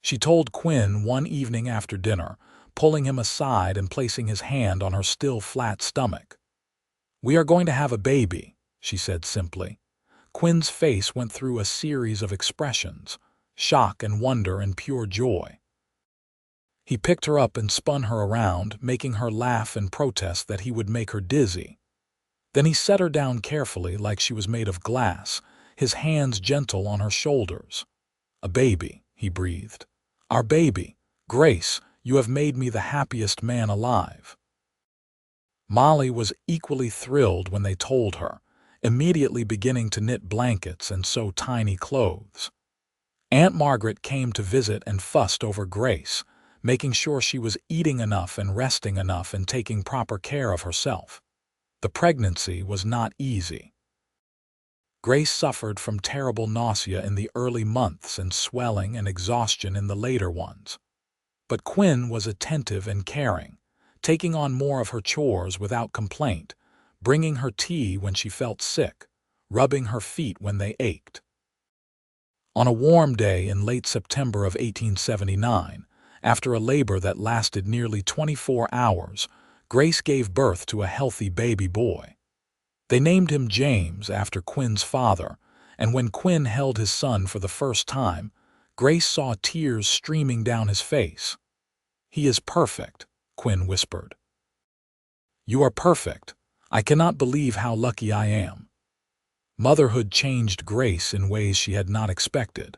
She told Quinn one evening after dinner, pulling him aside and placing his hand on her still flat stomach. "We are going to have a baby," she said simply. Quinn's face went through a series of expressions, shock and wonder and pure joy. He picked her up and spun her around, making her laugh and protest that he would make her dizzy. Then he set her down carefully like she was made of glass, his hands gentle on her shoulders. "A baby," he breathed. "Our baby. Grace, you have made me the happiest man alive." Molly was equally thrilled when they told her, immediately beginning to knit blankets and sew tiny clothes. Aunt Margaret came to visit and fussed over Grace, making sure she was eating enough and resting enough and taking proper care of herself. The pregnancy was not easy. Grace suffered from terrible nausea in the early months and swelling and exhaustion in the later ones. But Quinn was attentive and caring, taking on more of her chores without complaint, bringing her tea when she felt sick, rubbing her feet when they ached. On a warm day in late September of 1879, after a labor that lasted nearly 24 hours, Grace gave birth to a healthy baby boy. They named him James after Quinn's father, and when Quinn held his son for the first time, Grace saw tears streaming down his face. "He is perfect," Quinn whispered. "You are perfect. I cannot believe how lucky I am." Motherhood changed Grace in ways she had not expected.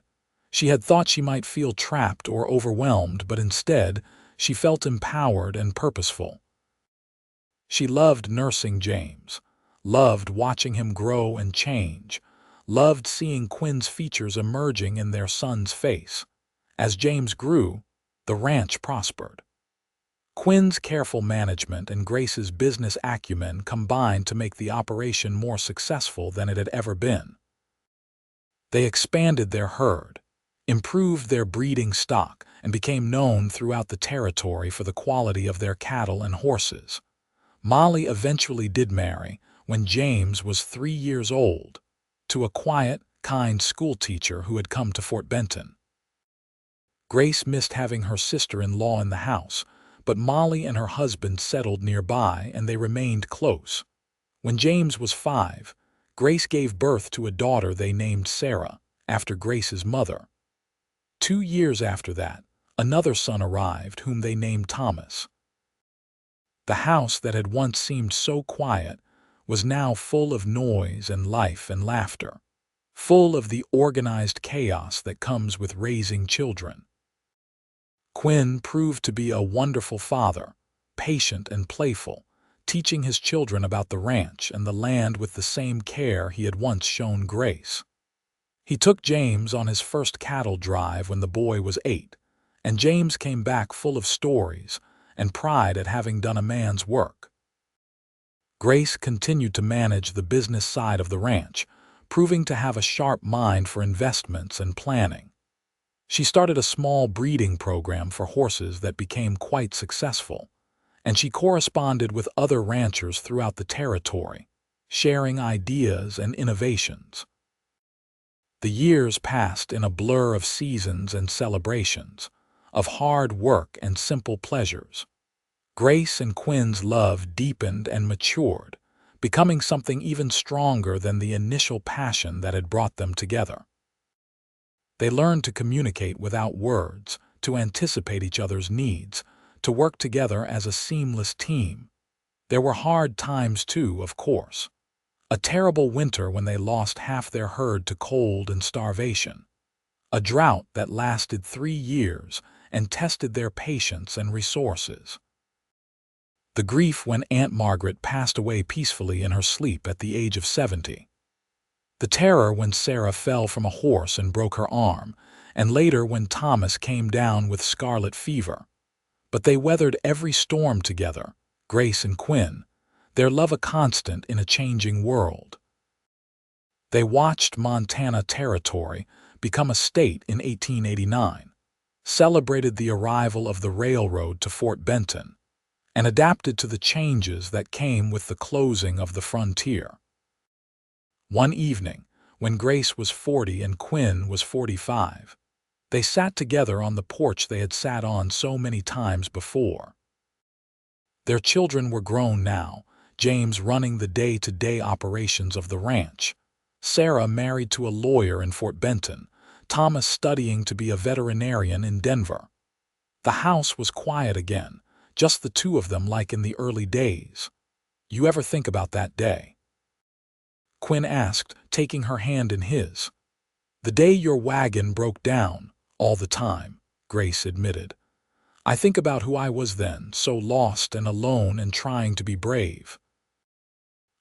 She had thought she might feel trapped or overwhelmed, but instead, she felt empowered and purposeful. She loved nursing James, loved watching him grow and change, loved seeing Quinn's features emerging in their son's face. As James grew, the ranch prospered. Quinn's careful management and Grace's business acumen combined to make the operation more successful than it had ever been. They expanded their herd, improved their breeding stock, and became known throughout the territory for the quality of their cattle and horses. Molly eventually did marry, when James was 3 years old, to a quiet, kind schoolteacher who had come to Fort Benton. Grace missed having her sister-in-law in the house, but Molly and her husband settled nearby and they remained close. When James was 5, Grace gave birth to a daughter they named Sarah, after Grace's mother. 2 years after that, another son arrived whom they named Thomas. The house that had once seemed so quiet was now full of noise and life and laughter, full of the organized chaos that comes with raising children. Quinn proved to be a wonderful father, patient and playful, teaching his children about the ranch and the land with the same care he had once shown Grace. He took James on his first cattle drive when the boy was 8, and James came back full of stories and pride at having done a man's work. Grace continued to manage the business side of the ranch, proving to have a sharp mind for investments and planning. She started a small breeding program for horses that became quite successful, and she corresponded with other ranchers throughout the territory, sharing ideas and innovations. The years passed in a blur of seasons and celebrations, of hard work and simple pleasures. Grace and Quinn's love deepened and matured, becoming something even stronger than the initial passion that had brought them together. They learned to communicate without words, to anticipate each other's needs, to work together as a seamless team. There were hard times too, of course. A terrible winter when they lost half their herd to cold and starvation. A drought that lasted 3 years and tested their patience and resources. The grief when Aunt Margaret passed away peacefully in her sleep at the age of 70. The terror when Sarah fell from a horse and broke her arm, and later when Thomas came down with scarlet fever. But they weathered every storm together, Grace and Quinn, their love a constant in a changing world. They watched Montana Territory become a state in 1889, celebrated the arrival of the railroad to Fort Benton, and adapted to the changes that came with the closing of the frontier. One evening, when Grace was 40 and Quinn was 45, they sat together on the porch they had sat on so many times before. Their children were grown now, James running the day-to-day operations of the ranch, Sarah married to a lawyer in Fort Benton, Thomas studying to be a veterinarian in Denver. The house was quiet again, just the two of them like in the early days. You ever think about that day? Quinn asked, taking her hand in his. The day your wagon broke down, all the time, Grace admitted. I think about who I was then, so lost and alone and trying to be brave.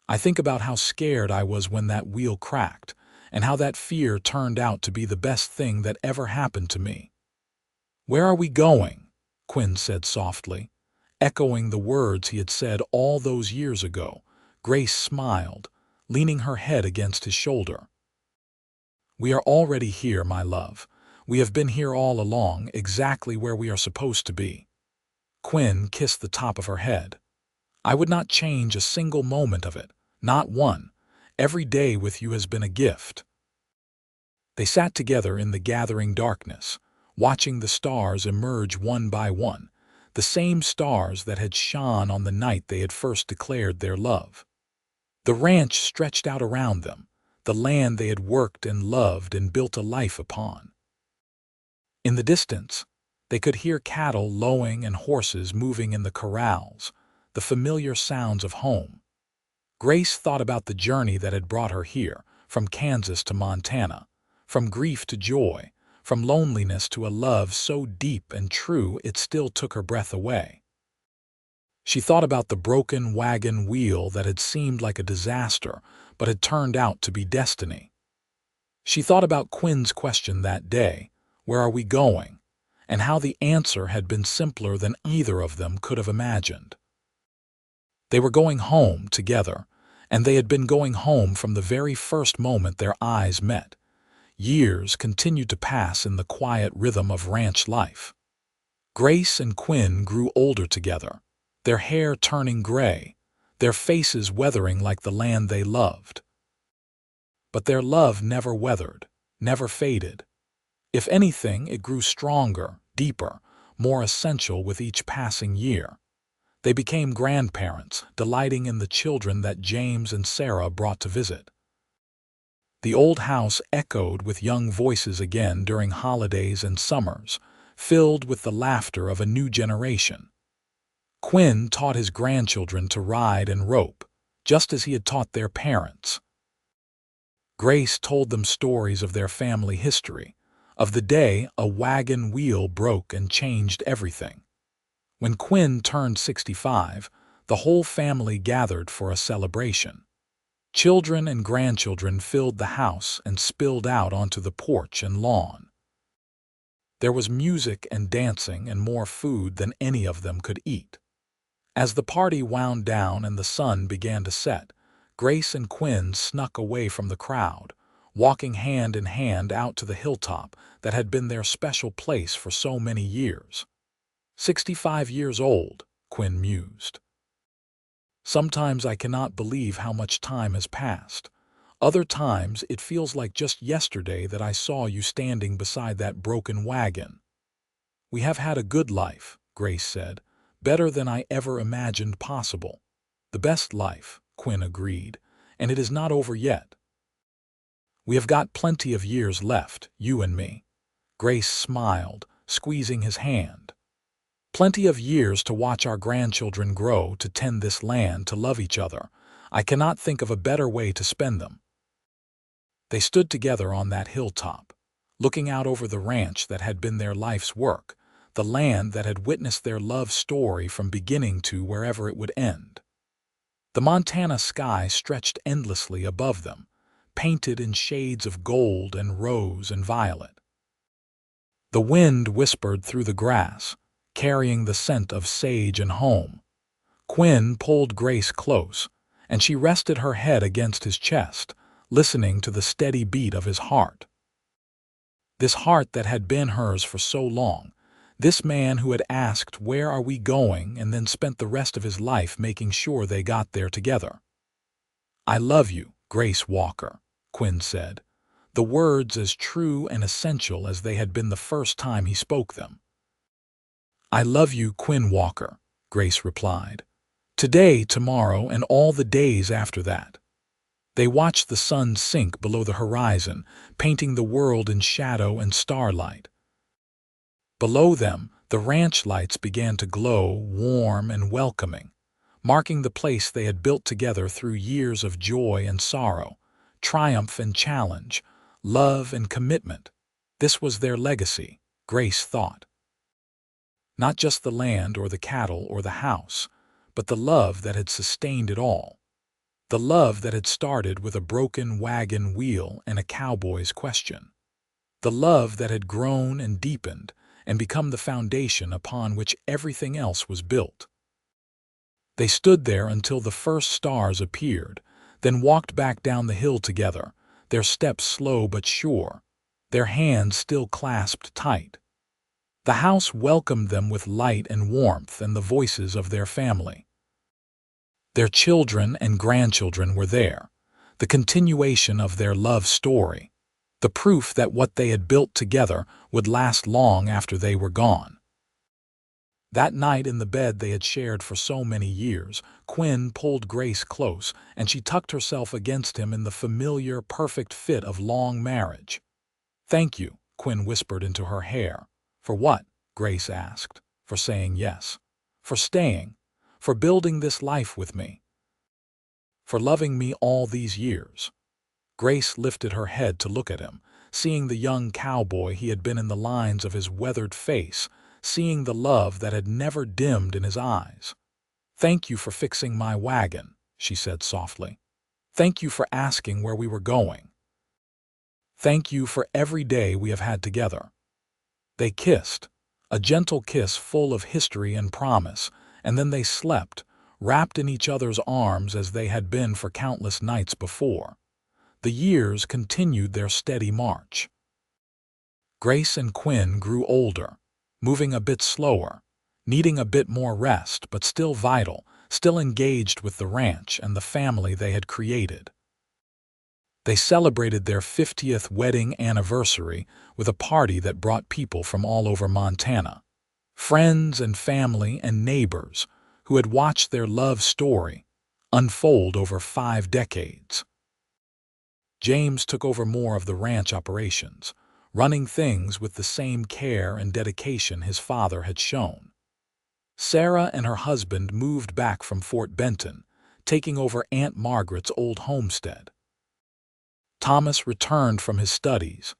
I think about how scared I was when that wheel cracked, and how that fear turned out to be the best thing that ever happened to me. Where are we going? Quinn said softly, echoing the words he had said all those years ago. Grace smiled, leaning her head against his shoulder. We are already here, my love. We have been here all along, exactly where we are supposed to be. Quinn kissed the top of her head. I would not change a single moment of it, not one. Every day with you has been a gift. They sat together in the gathering darkness, watching the stars emerge one by one, the same stars that had shone on the night they had first declared their love. The ranch stretched out around them, the land they had worked and loved and built a life upon. In the distance, they could hear cattle lowing and horses moving in the corrals, the familiar sounds of home. Grace thought about the journey that had brought her here, from Kansas to Montana, from grief to joy, from loneliness to a love so deep and true it still took her breath away. She thought about the broken wagon wheel that had seemed like a disaster but had turned out to be destiny. She thought about Quinn's question that day, where are we going? and how the answer had been simpler than either of them could have imagined. They were going home together, and they had been going home from the very first moment their eyes met. Years continued to pass in the quiet rhythm of ranch life. Grace and Quinn grew older together, their hair turning gray, their faces weathering like the land they loved. But their love never weathered, never faded. If anything, it grew stronger, deeper, more essential with each passing year. They became grandparents, delighting in the children that James and Sarah brought to visit. The old house echoed with young voices again during holidays and summers, filled with the laughter of a new generation. Quinn taught his grandchildren to ride and rope, just as he had taught their parents. Grace told them stories of their family history, of the day a wagon wheel broke and changed everything. When Quinn turned 65, the whole family gathered for a celebration. Children and grandchildren filled the house and spilled out onto the porch and lawn. There was music and dancing and more food than any of them could eat. As the party wound down and the sun began to set, Grace and Quinn snuck away from the crowd, walking hand in hand out to the hilltop that had been their special place for so many years. 65 years old, Quinn mused. Sometimes I cannot believe how much time has passed. Other times it feels like just yesterday that I saw you standing beside that broken wagon. We have had a good life, Grace said, better than I ever imagined possible. The best life, Quinn agreed, and it is not over yet. We have got plenty of years left, you and me. Grace smiled, squeezing his hand. Plenty of years to watch our grandchildren grow, to tend this land, to love each other. I cannot think of a better way to spend them. They stood together on that hilltop, looking out over the ranch that had been their life's work, the land that had witnessed their love story from beginning to wherever it would end. The Montana sky stretched endlessly above them, painted in shades of gold and rose and violet. The wind whispered through the grass, carrying the scent of sage and home. Quinn pulled Grace close, and she rested her head against his chest, listening to the steady beat of his heart. This heart that had been hers for so long, this man who had asked, "Where are we going?" and then spent the rest of his life making sure they got there together. "I love you, Grace Walker," Quinn said, the words as true and essential as they had been the first time he spoke them. "I love you, Quinn Walker," Grace replied. "Today, tomorrow, and all the days after that." They watched the sun sink below the horizon, painting the world in shadow and starlight. Below them, the ranch lights began to glow, warm and welcoming, marking the place they had built together through years of joy and sorrow, triumph and challenge, love and commitment. This was their legacy, Grace thought. Not just the land or the cattle or the house, but the love that had sustained it all. The love that had started with a broken wagon wheel and a cowboy's question. The love that had grown and deepened and become the foundation upon which everything else was built. They stood there until the first stars appeared, then walked back down the hill together, their steps slow but sure, their hands still clasped tight. The house welcomed them with light and warmth and the voices of their family. Their children and grandchildren were there, the continuation of their love story, the proof that what they had built together would last long after they were gone. That night in the bed they had shared for so many years, Quinn pulled Grace close, and she tucked herself against him in the familiar, perfect fit of long marriage. "Thank you," Quinn whispered into her hair. "For what?" Grace asked. "For saying yes. For staying. For building this life with me. For loving me all these years." Grace lifted her head to look at him, seeing the young cowboy he had been in the lines of his weathered face, seeing the love that had never dimmed in his eyes. "Thank you for fixing my wagon," she said softly. "Thank you for asking where we were going. Thank you for every day we have had together." They kissed, a gentle kiss full of history and promise, and then they slept, wrapped in each other's arms as they had been for countless nights before. The years continued their steady march. Grace and Quinn grew older, moving a bit slower, needing a bit more rest, but still vital, still engaged with the ranch and the family they had created. They celebrated their 50th wedding anniversary with a party that brought people from all over Montana, friends and family and neighbors who had watched their love story unfold over 5 decades. James took over more of the ranch operations, running things with the same care and dedication his father had shown. Sarah and her husband moved back from Fort Benton, taking over Aunt Margaret's old homestead. Thomas returned from his studies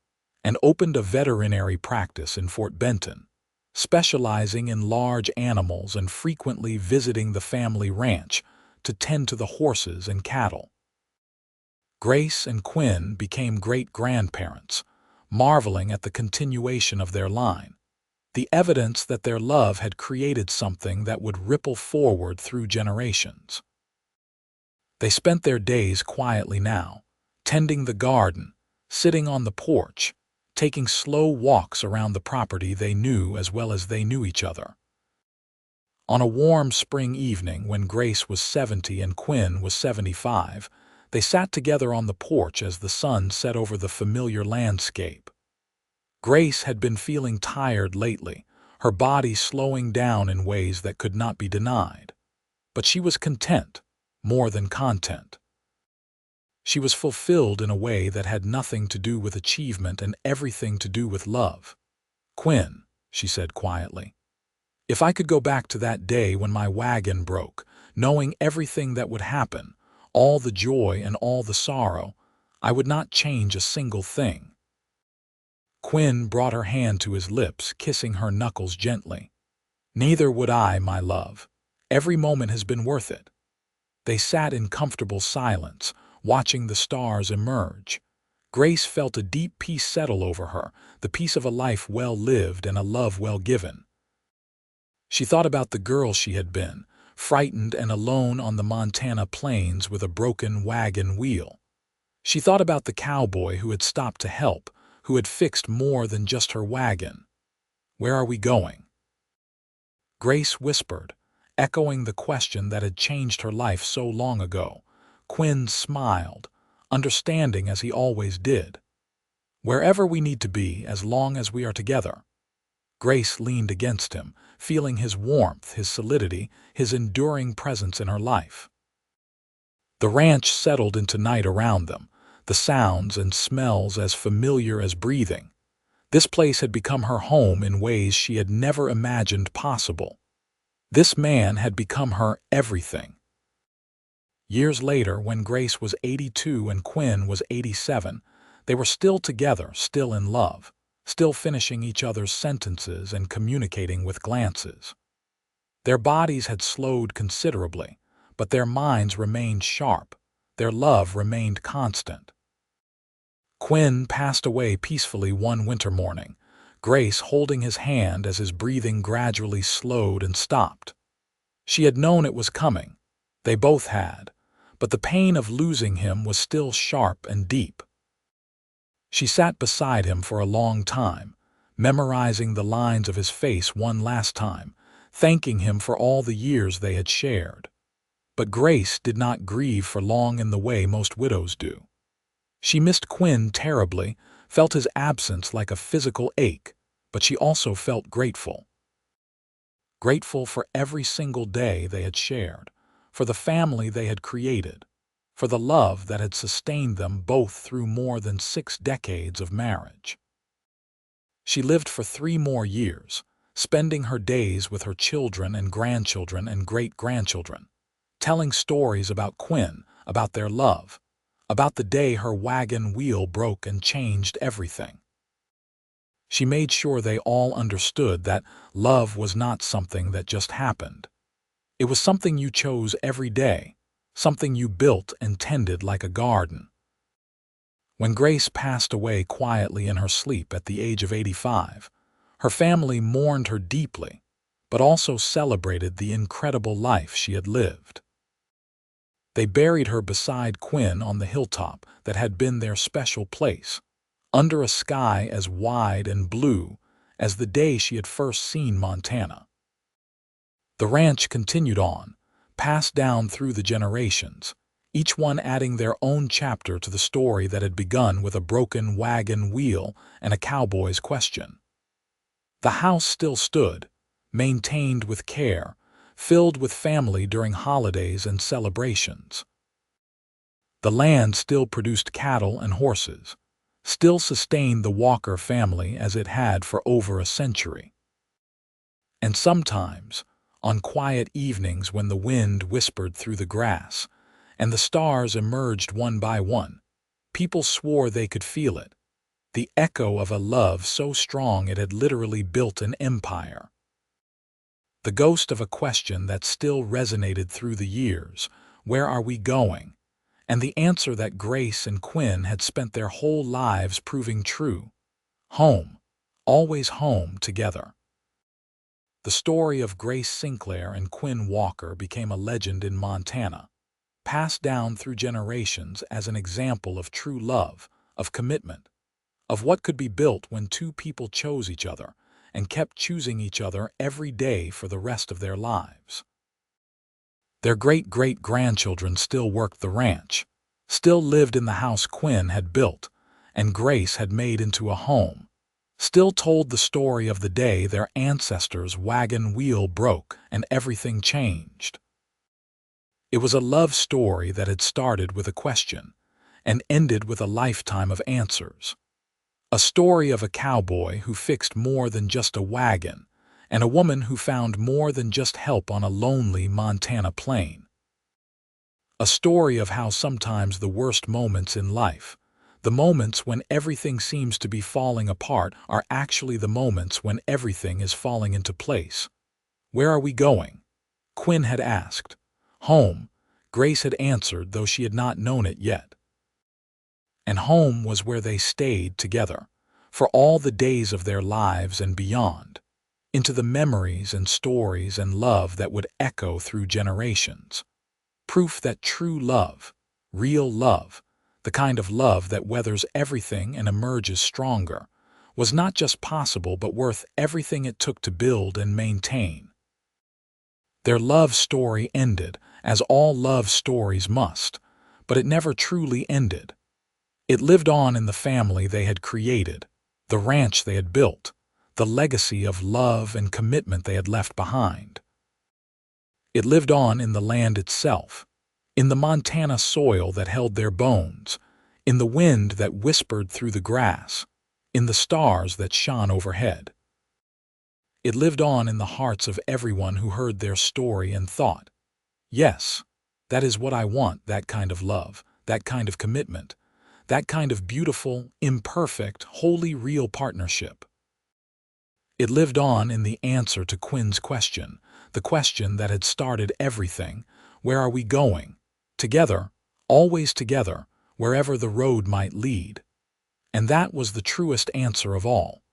and opened a veterinary practice in Fort Benton, specializing in large animals and frequently visiting the family ranch to tend to the horses and cattle. Grace and Quinn became great-grandparents, marveling at the continuation of their line, the evidence that their love had created something that would ripple forward through generations. They spent their days quietly now, tending the garden, sitting on the porch, taking slow walks around the property they knew as well as they knew each other. On a warm spring evening when Grace was 70 and Quinn was 75, they sat together on the porch as the sun set over the familiar landscape. Grace had been feeling tired lately, her body slowing down in ways that could not be denied. But she was content, more than content. She was fulfilled in a way that had nothing to do with achievement and everything to do with love. "Quinn," she said quietly, "if I could go back to that day when my wagon broke, knowing everything that would happen, all the joy and all the sorrow, I would not change a single thing." Quinn brought her hand to his lips, kissing her knuckles gently. "Neither would I, my love. Every moment has been worth it." They sat in comfortable silence, watching the stars emerge. Grace felt a deep peace settle over her, the peace of a life well lived and a love well given. She thought about the girl she had been, frightened and alone on the Montana plains with a broken wagon wheel. She thought about the cowboy who had stopped to help, who had fixed more than just her wagon. "Where are we going?" Grace whispered, echoing the question that had changed her life so long ago. Quinn smiled, understanding as he always did. "Wherever we need to be, as long as we are together." Grace leaned against him, feeling his warmth, his solidity, his enduring presence in her life. The ranch settled into night around them, the sounds and smells as familiar as breathing. This place had become her home in ways she had never imagined possible. This man had become her everything. Years later, when Grace was 82 and Quinn was 87, they were still together, still in love, still finishing each other's sentences and communicating with glances. Their bodies had slowed considerably, but their minds remained sharp, their love remained constant. Quinn passed away peacefully one winter morning, Grace holding his hand as his breathing gradually slowed and stopped. She had known it was coming. They both had. But the pain of losing him was still sharp and deep. She sat beside him for a long time, memorizing the lines of his face one last time, thanking him for all the years they had shared. But Grace did not grieve for long in the way most widows do. She missed Quinn terribly, felt his absence like a physical ache, but she also felt grateful. Grateful for every single day they had shared, for the family they had created, for the love that had sustained them both through more than 6 decades of marriage. She lived for 3 more years, spending her days with her children and grandchildren and great-grandchildren, telling stories about Quinn, about their love, about the day her wagon wheel broke and changed everything. She made sure they all understood that love was not something that just happened. It was something you chose every day, something you built and tended like a garden. When Grace passed away quietly in her sleep at the age of 85, Her family mourned her deeply, but also celebrated the incredible life she had lived. They buried her beside Quinn on the hilltop that had been their special place, under a sky as wide and blue as the day she had first seen Montana. The ranch continued on, passed down through the generations, each one adding their own chapter to the story that had begun with a broken wagon wheel and a cowboy's question. The house still stood, maintained with care, filled with family during holidays and celebrations. The land still produced cattle and horses, still sustained the Walker family as it had for over a century. And sometimes, on quiet evenings when the wind whispered through the grass and the stars emerged one by one, people swore they could feel it, the echo of a love so strong it had literally built an empire. The ghost of a question that still resonated through the years, where are we going? And the answer that Grace and Quinn had spent their whole lives proving true. Home, always home together. The story of Grace Sinclair and Quinn Walker became a legend in Montana, passed down through generations as an example of true love, of commitment, of what could be built when two people chose each other and kept choosing each other every day for the rest of their lives. Their great-great-grandchildren still worked the ranch, still lived in the house Quinn had built and Grace had made into a home, still told the story of the day their ancestors' wagon wheel broke and everything changed. It was a love story that had started with a question and ended with a lifetime of answers. A story of a cowboy who fixed more than just a wagon, and a woman who found more than just help on a lonely Montana plain. A story of how sometimes the worst moments in life, the moments when everything seems to be falling apart, are actually the moments when everything is falling into place. Where are we going? Quinn had asked. Home, Grace had answered, though she had not known it yet. And home was where they stayed together, for all the days of their lives and beyond, into the memories and stories and love that would echo through generations. Proof that true love, real love, the kind of love that weathers everything and emerges stronger, was not just possible but worth everything it took to build and maintain. Their love story ended, as all love stories must, but it never truly ended. It lived on in the family they had created, the ranch they had built, the legacy of love and commitment they had left behind. It lived on in the land itself, in the Montana soil that held their bones, in the wind that whispered through the grass, in the stars that shone overhead. It lived on in the hearts of everyone who heard their story and thought, yes, that is what I want, that kind of love, that kind of commitment, that kind of beautiful, imperfect, wholly real partnership. It lived on in the answer to Quinn's question, the question that had started everything. Where are we going? Together, always together, wherever the road might lead. And that was the truest answer of all.